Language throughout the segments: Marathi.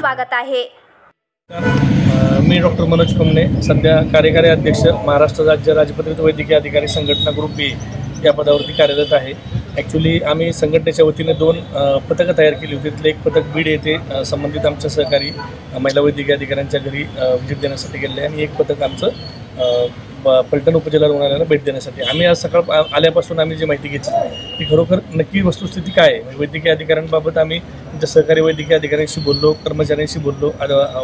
स्वागत आहे। मी डॉक्टर मनोज कमने, सध्या कार्यकारी अध्यक्ष महाराष्ट्र राज्य राजपत्रित वैद्यकीय अधिकारी संघटना ग्रुप बी या पदावरती कार्यरत आहे। ॲक्च्युली आम्ही संघटनेच्या वतीने 2 पथकं तयार केली होती। त्यातले एक पथक बीड येथे संबंधित आमच्या सहकारी महिला वैद्यकीय अधिकाऱ्यांच्या घरी व्हिजिट देण्यासाठी गेले आणि एक पथक आमचं पलटण उपजिल्हा रुग्णालयाला भेट देण्यासाठी। आम्ही आज सकाळ आल्यापासून आम्ही जी माहिती घेतली ती खरोखर नक्की वस्तुस्थिती काय आहे, वैद्यकीय अधिकाऱ्यांबाबत आम्ही आमच्या सहकारी वैद्यकीय अधिकाऱ्यांशी बोललो, कर्मचाऱ्यांशी बोललो,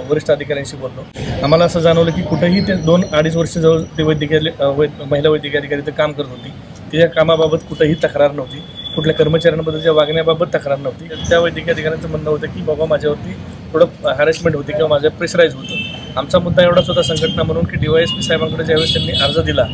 वरिष्ठ अधिकाऱ्यांशी बोललो। आम्हाला असं जाणवलं की कुठेही ते 2-2.5 वर्ष जवळ ते महिला वैद्यकीय अधिकारी ते काम करत होती, तिच्या कामाबाबत कुठेही तक्रार नव्हती, कुठल्या कर्मचाऱ्यांबद्दलच्या वागण्याबाबत तक्रार नव्हती। त्या वैद्यकीय अधिकाऱ्यांचं म्हणणं होतं की बाबा माझ्यावरती थोडं हॅरेसमेंट होती किंवा माझं प्रेशराईज होतं। आमचा मुद्दा एवढाच होता संघटना म्हणून की DYSP साहेबांकडे ज्यावेळेस त्यांनी अर्ज दिला,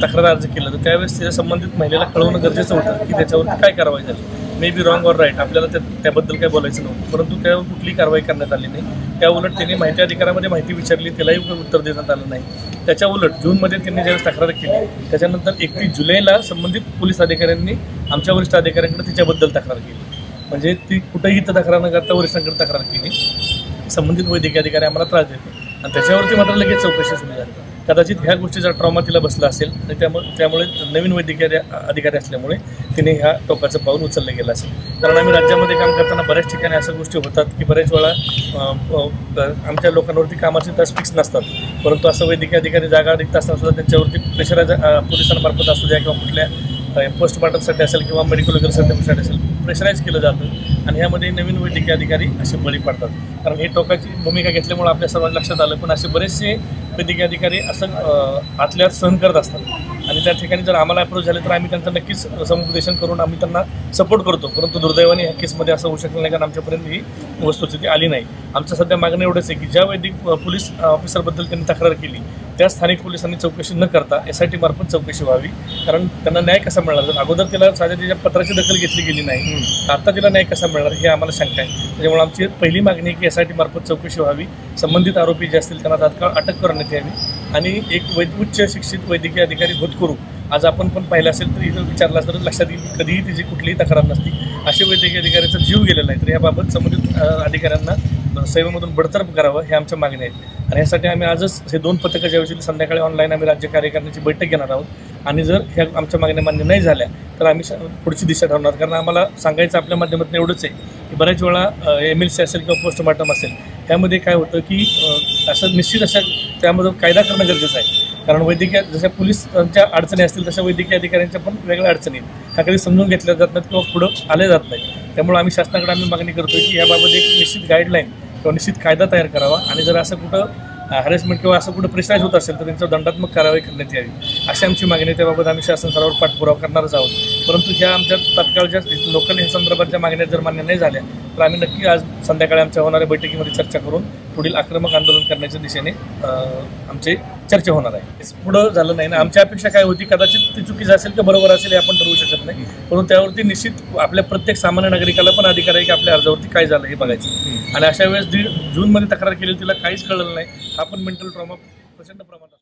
तक्रार अर्ज केला, तर त्यावेळेस त्या संबंधित महिलेला कळवणं गरजेचं होतं की त्याच्यावरती काय कारवाई झाली। Maybe wrong or right, आपल्याला त्याबद्दल काय बोलायचं नव्हतं, परंतु त्यावर कुठलीही कारवाई करण्यात आली नाही। त्या उलट त्यांनी माहिती अधिकारामध्ये माहिती विचारली, त्यालाही उत्तर देण्यात आलं नाही। त्याच्या उलट जूनमध्ये त्यांनी ज्यावेळेस तक्रार केली, त्याच्यानंतर 31 जुलैला संबंधित पोलीस अधिकाऱ्यांनी आमच्या वरिष्ठ अधिकाऱ्यांकडे तिच्याबद्दल तक्रार केली। म्हणजे ती कुठेही तक्रार न करता वरिष्ठांकडे तक्रार केली, संबंधित वैद्यकीय अधिकारी आम्हाला त्रास देते आणि त्याच्यावरती मात्र लगेच चौकशी सुरू झाली। कदाचित ह्या गोष्टीचा ट्रॉमा तिला बसला असेल आणि त्यामुळे नवीन वैद्यकीय अधिकारी असल्यामुळे तिने ह्या टोकाचं पाऊल उचललं गेलं असेल। कारण आम्ही राज्यामध्ये काम करताना बऱ्याच ठिकाणी अशा गोष्टी होतात की बऱ्याच वेळा आमच्या लोकांवरती कामाचे तास फिक्स नसतात, परंतु असं वैद्यकीय अधिकारी जागा रिक्त असताना सुद्धा त्यांच्यावरती प्रेशराईज पोलिसांमार्फत असू द्या किंवा कुठल्या पोस्टमार्टमसाठी असेल किंवा मेडिकल वगैरे सर्टिफिकेटसाठी असेल प्रेशराईज केलं जातं आणि ह्यामध्ये नवीन वैद्यकीय अधिकारी असे बळी पडतात। कारण हे टोकाची भूमिका घेतल्यामुळे आपल्या सर्वांना लक्षात आलं, पण असे बरेचसे वैद्यकीय अधिकारी असं आतल्यात सहन करत असतात आणि त्या ठिकाणी जर आम्हाला अप्रोच झाले तर आम्ही त्यांचं नक्कीच समुपदेशन करून आम्ही त्यांना सपोर्ट करतो। परंतु दुर्दैवाने ह्या केसमध्ये असं होऊ शकलं नाही, कारण आमच्यापर्यंत ही वस्तुस्थिती आली नाही। आमचं सध्या मागणं एवढंच आहे की ज्या पोलीस ऑफिसरबद्दल त्यांनी तक्रार केली त्या स्थानिक पोलिसांनी चौकशी न करता SIT मार्फत चौकशी व्हावी, कारण त्यांना न्याय कसा मिळणार? जर अगोदर तिला साध्या तिच्या पत्राची दखल घेतली गेली नाही, आता तिला न्याय कसा मिळणार हे आम्हाला शंका आहे। त्याच्यामुळे आमची पहिली मागणी आहे की SIT मार्फत चौकशी व्हावी, संबंधित आरोपी जे असतील त्यांना तात्काळ अटक करण्यात यावी आणि एक उच्च शिक्षित वैद्यकीय अधिकारी होतकरू आज आपण पण पाहिलं असेल तर इथं विचारला तर लक्षात येईल की कधीही तिची कुठलीही तक्रार नसती, असे वैद्यकीय अधिकाऱ्याचा जीव गेलेला आहे। तर याबाबत संबंधित अधिकाऱ्यांना सेवेमधून बडतर्फ करावं हे आमच्या मागणी आहेत आणि यासाठी आम्ही आजच हे 2 पथकं ज्यावेळी संध्याकाळी ऑनलाईन आम्ही राज्य कार्यकारिणीची बैठक घेणार आहोत आणि जर ह्या आमच्या मागण्या मान्य नाही झाल्या तर आम्ही पुढची दिशा ठरवणार। कारण आम्हाला सांगायचं आपल्या माध्यमातून एवढंच आहे की बऱ्याच वेळा MLC असेल किंवा पोस्टमार्टम असेल ह्यामध्ये काय होतं की असं निश्चित अशा त्यामध्ये कायदा करणं गरजेचं आहे। कारण वैद्यकीय जशा पोलिसांच्या अडचणी असतील तशा वैद्यकीय अधिकाऱ्यांच्या पण वेगळ्या अडचणी ह्या कधी समजून घेतल्या जात नाहीत किंवा पुढं आले जात नाही। त्यामुळे आम्ही शासनाकडे आम्ही मागणी करतो की याबाबत एक निश्चित गाईडलाईन किंवा निश्चित कायदा तयार करावा आणि जर असं कुठं हॅरेसमेंट किंवा असं कुठं प्रेशराईज होत असेल तर त्यांच्यावर दंडात्मक कारवाई करण्यात यावी, अशी आमची मागणी आहे। त्याबाबत आम्ही शासन स्तरावर पाठपुरावा करणारच आहोत। परंतु ह्या आमच्या तात्काळच्या लोकल हे संदर्भाच्या मागण्या जर मान्य नाही झाल्या तर आम्ही नक्की आज संध्याकाळी आमच्या होणाऱ्या बैठकीमध्ये चर्चा करून पुढील आक्रमक आंदोलन करण्याच्या दिशेने आमची चर्चा होणार आहे। पुढं झालं नाही ना, आमची अपेक्षा काय होती, कदाचित ती चुकीचं असेल की बरोबर असेल हे आपण ठरवू शकत नाही, परंतु त्यावरती निश्चित आपल्या प्रत्येक सामान्य नागरिकाला पण अधिकार आहे की आपल्या अर्जावरती काय झालं हे बघायचं। आणि अशा वेळेस जूनमध्ये तक्रार केली तिला काहीच कळलं नाही, हा पण मेंटल ट्रॉमा प्रचंड प्रमाणात